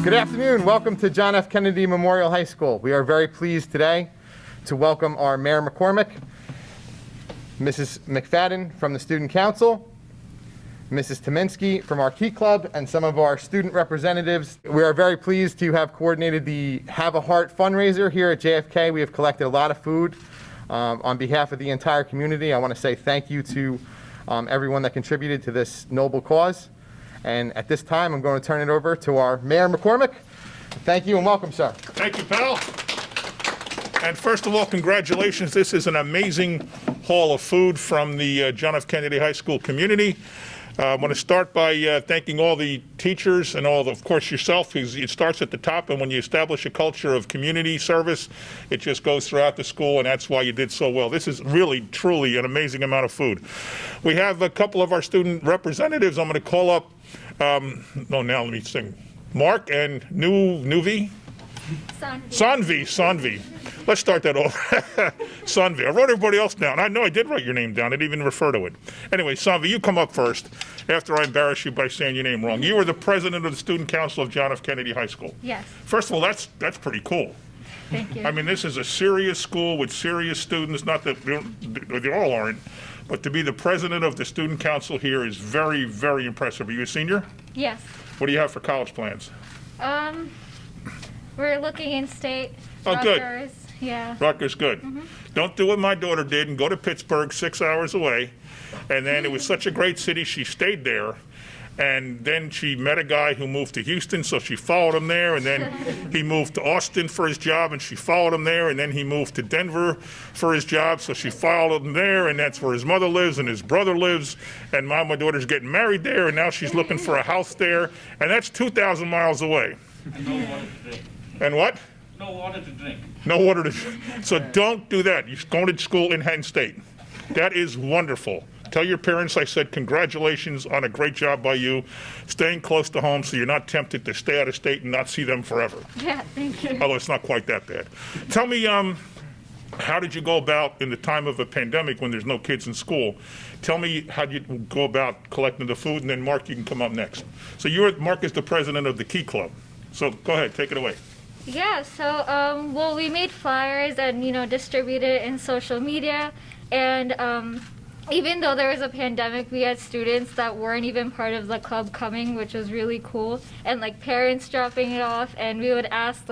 Good afternoon. Welcome to John F. Kennedy Memorial High School. We are very pleased today to welcome our Mayor McCormick, Mrs. McFadden from the Student Council, Mrs. Tominski from our Key Club, and some of our student representatives. We are very pleased to have coordinated the Have a Heart fundraiser here at JFK. We have collected a lot of food on behalf of the entire community. I want to say thank you to everyone that contributed to this noble cause. And at this time, I'm going to turn it over to our Mayor McCormick. Thank you and welcome, sir. Thank you, pal. And first of all, congratulations. This is an amazing haul of food from the John F. Kennedy High School community. I want to start by thanking all the teachers and of course, yourself, because it starts at the top, and when you establish a culture of community service, it just goes throughout the school, and that's why you did so well. This is really, truly an amazing amount of food. We have a couple of our student representatives. I'm going to call up, now let me sing. Mark and Nuvi? Sanvi. Let's start that over. Sanvi. I wrote everybody else down. I know I did write your name down. I didn't even refer to it. Anyway, Sanvi, you come up first after I embarrass you by saying your name wrong. You are the president of the Student Council of John F. Kennedy High School. Yes. First of all, that's pretty cool. Thank you. I mean, this is a serious school with serious students. Not that they all aren't, but to be the president of the Student Council here is very, very impressive. Are you a senior? Yes. What do you have for college plans? We're looking in state. Oh, Rutgers. good. Yeah. Rutgers, good. Don't do what my daughter did and go to Pittsburgh, 6 hours away. And then it was such a great city, she stayed there. And then she met a guy who moved to Houston, so she followed him there. And then he moved to Austin for his job, and she followed him there. And then he moved to Denver for his job, so she followed him there. And that's where his mother lives and his brother lives. And my daughter's getting married there, and now she's looking for a house there. And that's 2,000 miles away. No water to drink. And what? No water to drink. No water to drink. So don't do that. You're going to school in Penn State. That is wonderful. Tell your parents I said congratulations on a great job by you, staying close to home so you're not tempted to stay out of state and not see them forever. Yeah, thank you. Although it's not quite that bad. Tell me, how did you go about in the time of a pandemic when there's no kids in school? Tell me how you go about collecting the food, and then Mark, you can come up next. So Mark is the president of the Key Club. So go ahead, take it away. Yeah, so, well, we made flyers and, distributed it in social media. And even though there was a pandemic, we had students that weren't even part of the club coming, which was really cool. And, parents dropping it off. And we would ask,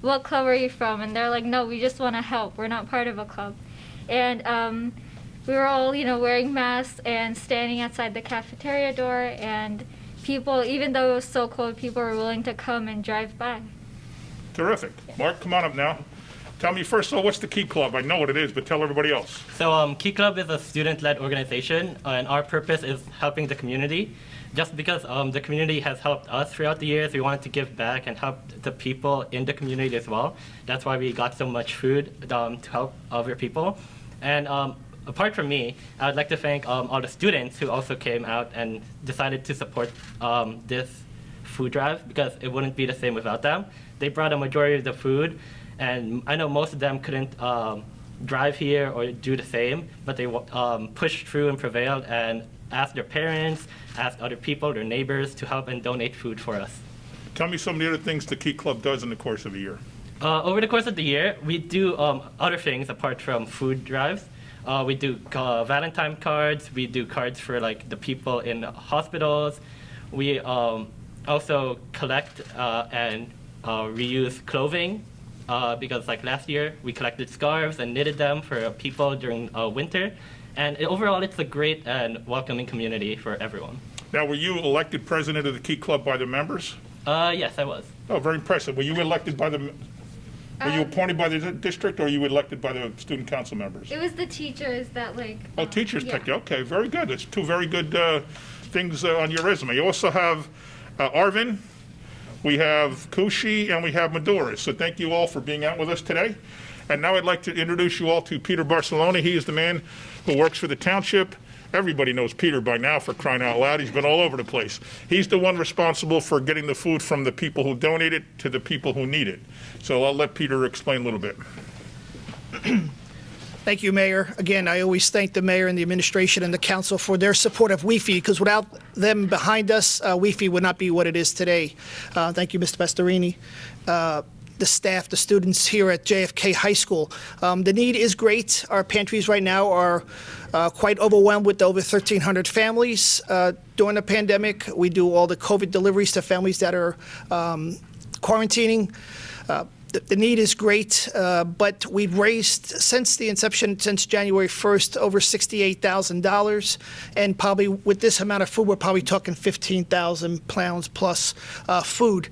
what club are you from? And they're like, no, we just want to help. We're not part of a club. And we were all, wearing masks and standing outside the cafeteria door. And people, even though it was so cold, people were willing to come and drive by. Terrific. Mark, come on up now. Tell me first of all, what's the Key Club? I know what it is, but tell everybody else. So Key Club is a student-led organization, and our purpose is helping the community. Just because the community has helped us throughout the years, we wanted to give back and help the people in the community as well. That's why we got so much food to help other people. And apart from me, I would like to thank all the students who also came out and decided to support this food drive, because it wouldn't be the same without them. They brought a majority of the food, and I know most of them couldn't drive here or do the same, but they pushed through and prevailed and asked their parents, asked other people, their neighbors, to help and donate food for us. Tell me some of the other things the Key Club does in the course of a year. Over the course of the year, we do other things apart from food drives. We do Valentine cards. We do cards for the people in hospitals. We also collect and reuse clothing, because last year we collected scarves and knitted them for people during winter. And overall, it's a great and welcoming community for everyone. Now, were you elected president of the Key Club by the members? Yes, I was. Oh, very impressive. Were you elected by were you appointed by the district, or were you elected by the student council members? It was the teachers that Oh, teachers yeah. picked you. Okay, very good. That's two very good things on your resume. You also have Arvin, we have Kushi, and we have Maduras. So thank you all for being out with us today. And now I'd like to introduce you all to Peter Barcelona. He is the man who works for the township. Everybody knows Peter by now, for crying out loud. He's been all over the place. He's the one responsible for getting the food from the people who donate it to the people who need it. So I'll let Peter explain a little bit. Thank you, Mayor. Again, I always thank the mayor and the administration and the council for their support of WeFeed, because without them behind us, WeFeed would not be what it is today. Thank you, Mr. Pastorini. The staff, the students here at JFK High School. The need is great. Our pantries right now are quite overwhelmed with over 1,300 families. During the pandemic, we do all the COVID deliveries to families that are quarantining. The need is great, but we've raised, since the inception, since January 1st, over $68,000. And probably with this amount of food, we're probably talking 15,000 pounds plus food.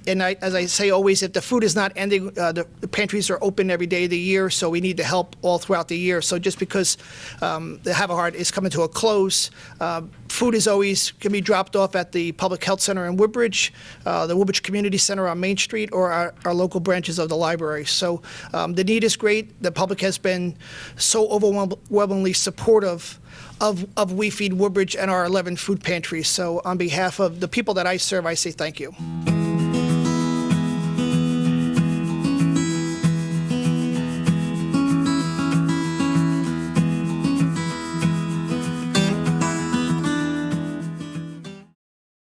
And as I say always, if the food is not ending, the pantries are open every day of the year, so we need the help all throughout the year. So just because the Have a Heart is coming to a close, food is always can be dropped off at the Public Health Center in Woodbridge, the Woodbridge Community Center on Main Street, or our local branches of the library. So the need is great. The public has been so overwhelmingly supportive of WeFeed Woodbridge and our 11 food pantries. So on behalf of the people that I serve, I say thank you.